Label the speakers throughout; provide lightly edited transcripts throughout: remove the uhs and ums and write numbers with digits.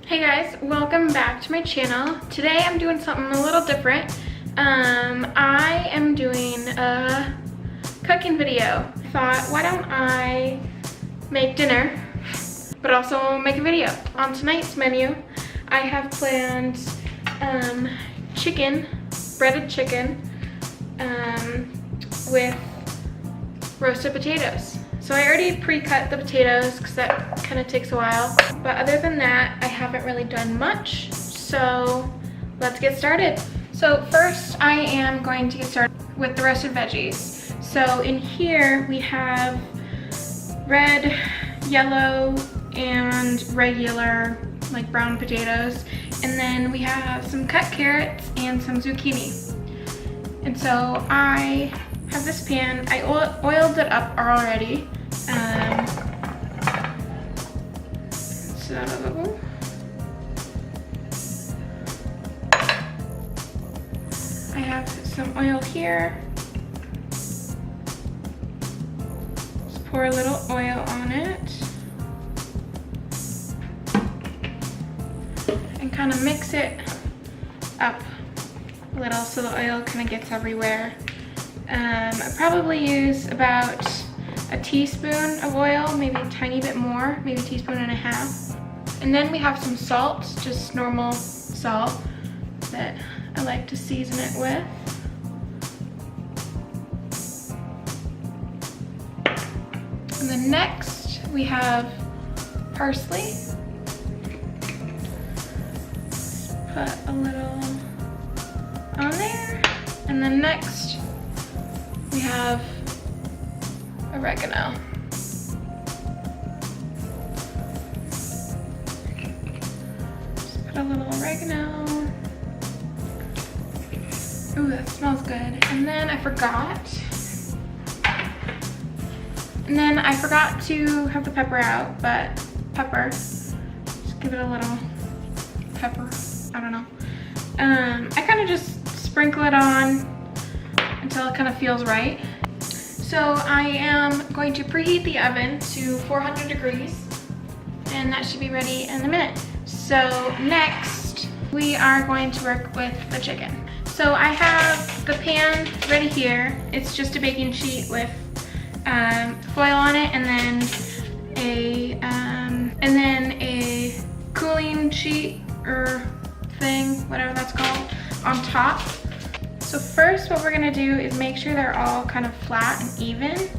Speaker 1: Hey guys, welcome back to my channel. Today I'm doing something a little different. I am doing a cooking video. I thought, why don't I make dinner, but also make a video. On tonight's menu, I have planned chicken, breaded chicken, with roasted potatoes. So I already pre-cut the potatoes because that kind of takes a while. But other than that, I haven't really done much. So let's get started. So first I am going to get started with the roasted veggies. So in here we have red, yellow, and regular like brown potatoes. And then we have some cut carrots and some zucchini. And so I have this pan. I oiled it up already. So I have some oil here. Just pour a little oil on it and kind of mix it up a little so the oil kind of gets everywhere. I probably use about a teaspoon of oil, maybe a tiny bit more, maybe a teaspoon and a half. And then we have some salt, just normal salt that I like to season it with. And then next we have parsley. Just put a little on there. And then next we have oregano. Just put a little oregano. Ooh, that smells good. And then I forgot to have the pepper out, but pepper, just give it a little pepper, I don't know. I kind of just sprinkle it on until it kind of feels right. So I am going to preheat the oven to 400 degrees and that should be ready in a minute. So next we are going to work with the chicken. So I have the pan ready here. It's just a baking sheet with foil on it and then a cooling sheet or thing, whatever that's called, on top. So first what we're gonna do is make sure they're all kind of flat and even.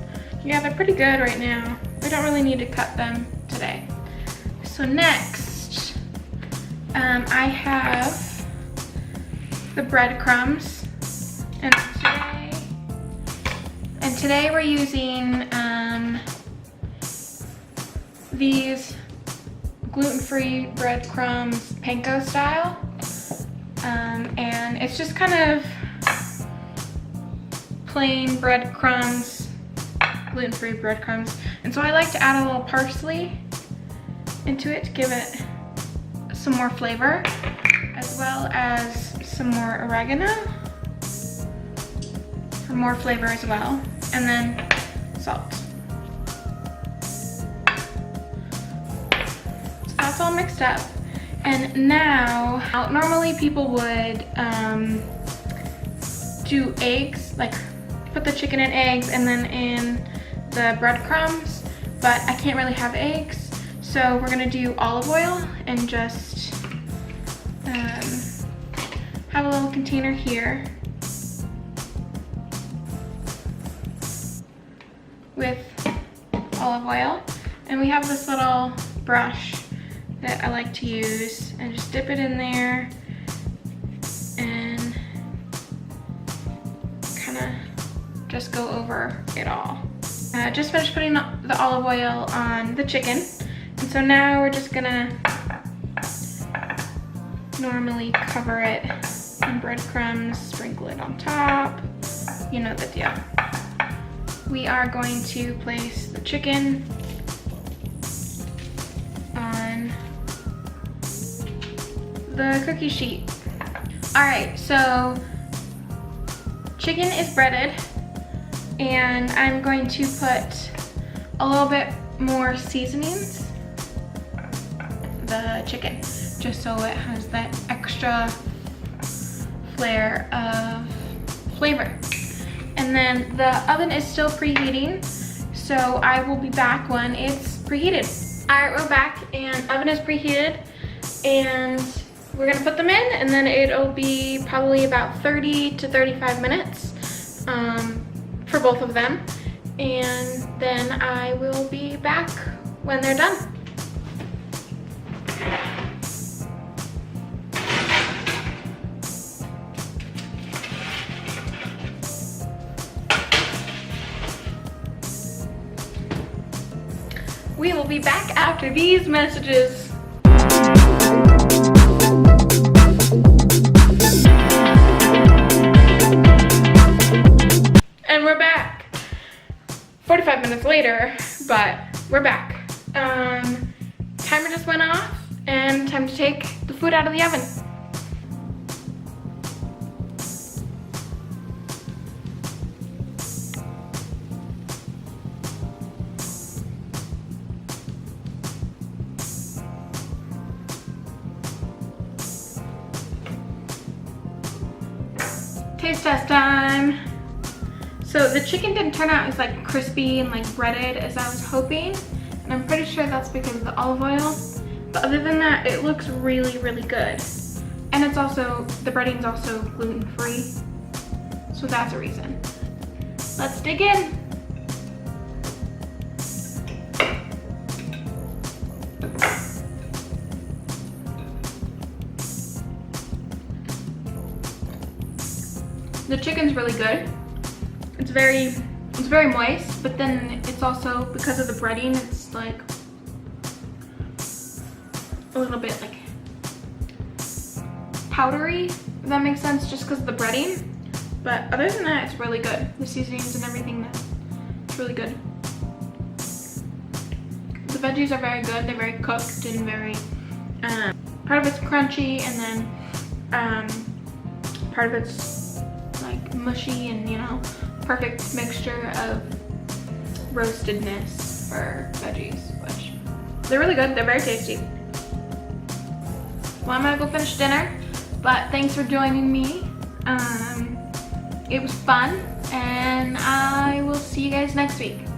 Speaker 1: Yeah, they're pretty good right now. We don't really need to cut them today. So next, I have the breadcrumbs. And today we're using these gluten-free breadcrumbs panko style. And it's just kind of plain breadcrumbs, gluten-free breadcrumbs. And so I like to add a little parsley into it to give it some more flavor, as well as some more oregano for more flavor as well, and then salt. So that's all mixed up. And now, normally people would do eggs, like put the chicken in eggs and then in the breadcrumbs, but I can't really have eggs, so we're gonna do olive oil and just have a little container here with olive oil, and we have this little brush that I like to use and just dip it in there and kind of just go over it all. Just finished putting the olive oil on the chicken, and so now we're just gonna normally cover it in breadcrumbs, sprinkle it on top, you know the deal. We are going to place the chicken on the cookie sheet. All right, so chicken is breaded, and I'm going to put a little bit more seasonings. the chicken, just so it has that extra flare of flavor. And then the oven is still preheating, so I will be back when it's preheated. Alright, we're back and oven is preheated, and we're gonna put them in, and then it'll be probably about 30 to 35 minutes for both of them. And then I will be back when they're done. We will be back after these messages. And we're back. 45 minutes later, but we're back. Timer just went off and time to take the food out of the oven. Taste test time. So the chicken didn't turn out as like crispy and like breaded as I was hoping, and I'm pretty sure that's because of the olive oil. But other than that, it looks really, really good. And it's also, the breading's also gluten-free, so that's a reason. Let's dig in. The chicken's really good. It's very moist, but then it's also, because of the breading, it's like a little bit like powdery, if that makes sense, just because of the breading. But other than that, it's really good. The seasonings and everything, it's really good. The veggies are very good. They're very cooked and very, part of it's crunchy, and then part of it's like mushy, and you know, perfect mixture of roastedness for veggies, which they're really good. They're very tasty. Well, I'm gonna go finish dinner, but thanks for joining me. It was fun, and I will see you guys next week.